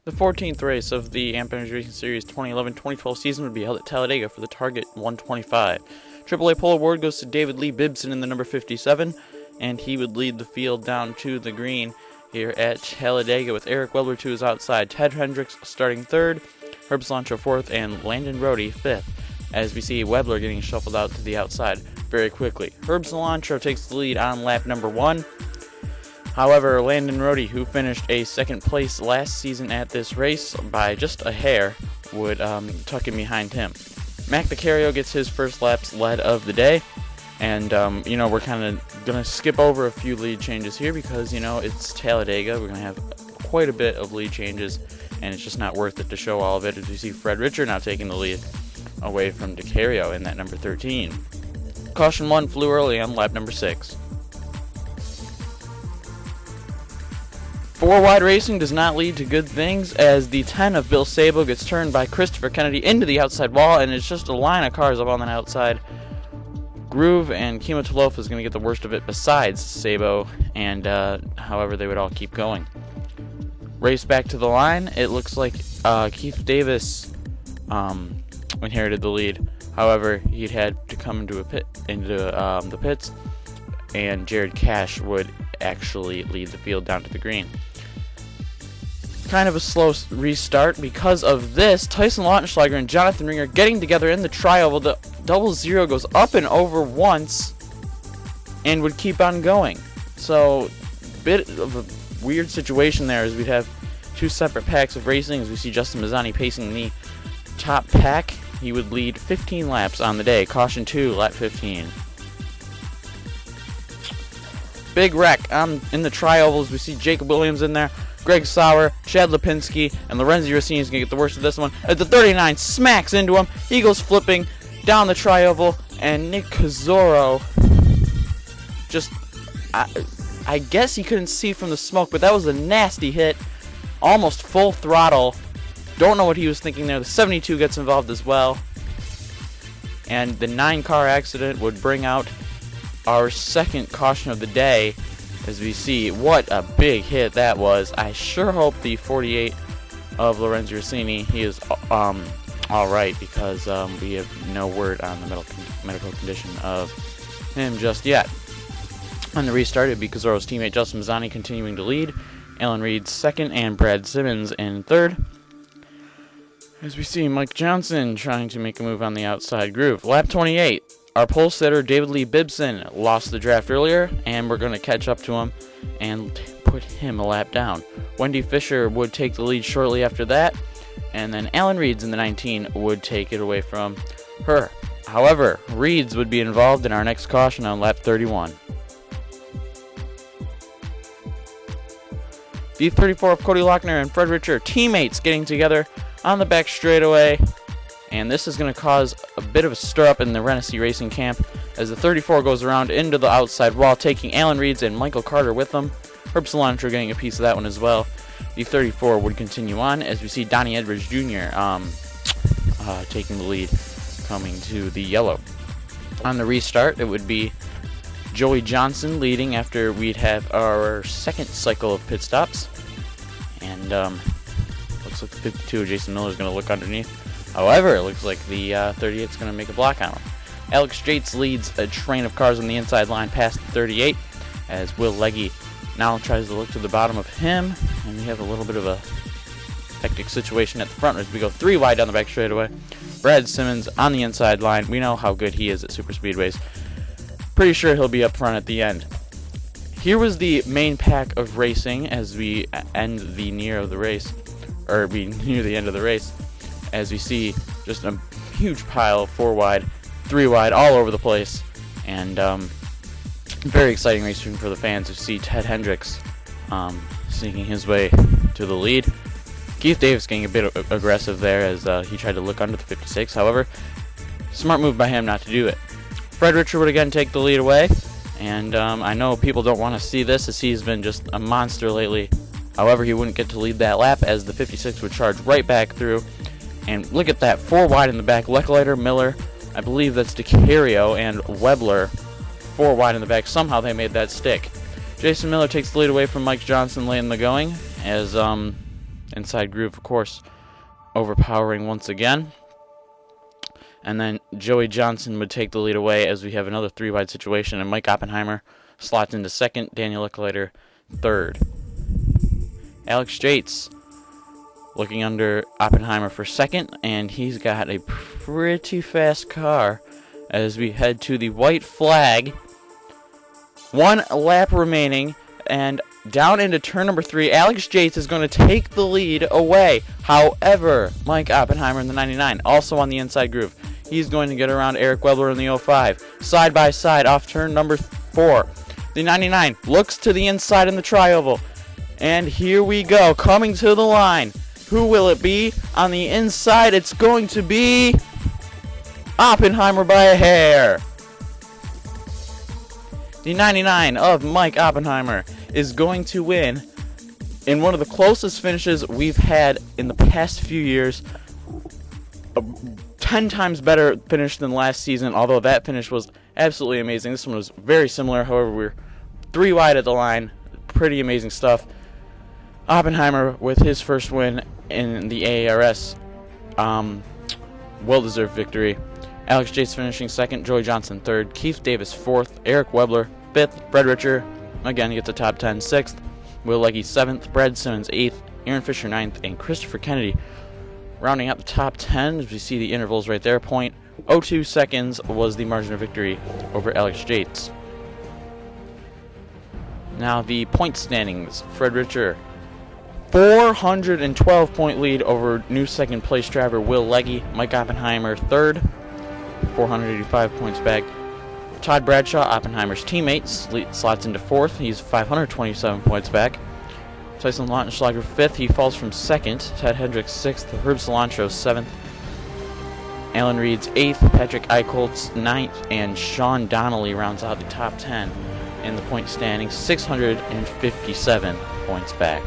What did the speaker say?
The 14th race of the AMP Energy Racing Series 2011-2012 season would be held at Talladega for the Target 125. AAA pole award goes to David Lee Bibson in the number 57, and he would lead the field down to the green here at Talladega with Eric Weber to his outside, Ted Hendricks starting third, Herb Cilantro fourth, and Landon Rohde fifth, as we see Weber getting shuffled out to the outside very quickly. Herb Cilantro takes the lead on lap number 1. However, Landon Rohde, who finished a second place last season at this race by just a hair, would tuck in behind him. Mac DeCario gets his first laps led of the day, and we're kind of going to skip over a few lead changes here because, it's Talladega. We're going to have quite a bit of lead changes, and it's just not worth it to show all of it, as we see Fred Richard now taking the lead away from DeCario in that number 13. Caution 1 flew early on lap number 6. Four-wide racing does not lead to good things, as the 10 of Bill Sabo gets turned by Christopher Kennedy into the outside wall, and it's just a line of cars up on the outside. Groove and Kimo Tolofa is going to get the worst of it besides Sabo, and however, they would all keep going. Race back to the line. It looks like Keith Davis inherited the lead. However, he'd had to come into the pits, and Jared Cash would actually lead the field down to the green. Kind of a slow restart because of this. Tyson Lautenschlager and Jonathan Ringer getting together in the trioval. The double zero goes up and over once and would keep on going. So, bit of a weird situation there, as we'd have two separate packs of racing, as we see Justin Mazzani pacing the top pack. He would lead 15 laps on the day. Caution 2, lap 15. Big wreck in the tri-ovals. We see Jacob Williams in there, Greg Sauer, Chad Lipinski, and Lorenzo Rossini is going to get the worst of this one. As the 39 smacks into him, he goes flipping down the tri-oval, and Nick Cazzoro just, I guess he couldn't see from the smoke, but that was a nasty hit. Almost full throttle. Don't know what he was thinking there. The 72 gets involved as well. And the 9-car accident would bring out our second caution of the day, as we see what a big hit that was. I sure hope the 48 of Lorenzo Rossini, he is alright, because we have no word on the medical condition of him just yet. On the restart, it'd be Cazzoro's teammate Justin Mazzani continuing to lead, Alan Reed second, and Brad Simmons in third. As we see Mike Johnson trying to make a move on the outside groove. Lap 28. Our pole sitter, David Lee Bibson, lost the draft earlier, and we're going to catch up to him and put him a lap down. Wendy Fisher would take the lead shortly after that, and then Alan Reeds in the 19 would take it away from her. However, Reeds would be involved in our next caution on lap 31. The 34 of Cody Lochner and Fred Richard, teammates getting together on the back straightaway. And this is going to cause a bit of a stir-up in the Renaissance Racing camp, as the 34 goes around into the outside wall, taking Alan Reeds and Michael Carter with them. Herb Cilantro getting a piece of that one as well. The 34 would continue on, as we see Donnie Edwards Jr. Taking the lead, coming to the yellow. On the restart, it would be Joey Johnson leading after we'd have our second cycle of pit stops. And looks like the 52 of Jason Miller is going to look underneath. However, it looks like the 38 is going to make a block on him. Alex Jates leads a train of cars on the inside line past the 38, as Will Legge now tries to look to the bottom of him, and we have a little bit of a hectic situation at the front as we go 3 wide down the back straightaway. Brad Simmons on the inside line. We know how good he is at super speedways. Pretty sure he'll be up front at the end. Here was the main pack of racing as we end the near of the race, or we near the end of the race. As we see just a huge pile of 4 wide, 3 wide, all over the place. And very exciting racing for the fans to see Ted Hendricks sneaking his way to the lead. Keith Davis getting a bit aggressive there as he tried to look under the 56. However, smart move by him not to do it. Fred Richard would again take the lead away. And I know people don't want to see this, as he's been just a monster lately. However, he wouldn't get to lead that lap, as the 56 would charge right back through. And look at that, 4 wide in the back. Leclerc, Miller, I believe that's DeCario, and Webler, 4 wide in the back. Somehow they made that stick. Jason Miller takes the lead away from Mike Johnson late in the going, as Inside groove, of course, overpowering once again. And then Joey Johnson would take the lead away as we have another 3-wide situation, and Mike Oppenheimer slots into second, Daniel Licklider third. Alex Jates looking under Oppenheimer for second, and he's got a pretty fast car as we head to the white flag. 1 lap remaining, and down into turn number 3, Alex Jates is going to take the lead away. However, Mike Oppenheimer in the 99, also on the inside groove. He's going to get around Eric Webler in the 05. Side by side off turn number 4. The 99 looks to the inside in the tri-oval. And here we go, coming to the line. Who will it be? On the inside, it's going to be Oppenheimer by a hair. The 99 of Mike Oppenheimer is going to win in one of the closest finishes we've had in the past few years. A 10 times better finish than last season, although that finish was absolutely amazing. This one was very similar, however, we're 3 wide at the line. Pretty amazing stuff. Oppenheimer with his first win in the AERS. Well-deserved victory. Alex Jates finishing second, Joey Johnson third, Keith Davis fourth, Eric Webler fifth, Fred Richer, again, gets a top 10 sixth, Will Legge seventh, Brad Simmons eighth, Aaron Fisher ninth, and Christopher Kennedy rounding out the top 10, as we see the intervals right there. 0.02 seconds was the margin of victory over Alex Jates. Now the point standings. Fred Richer, 412-point lead over new second place driver Will Legge. Mike Oppenheimer third, 485 points back. Todd Bradshaw, Oppenheimer's teammate, slots into fourth. He's 527 points back. Tyson Lautenschlager fifth. He falls from second. Ted Hendricks sixth. Herb Cilantro seventh. Alan Reed's eighth. Patrick Eicholtz ninth. And Sean Donnelly rounds out the top 10 in the point standings, 657 points back.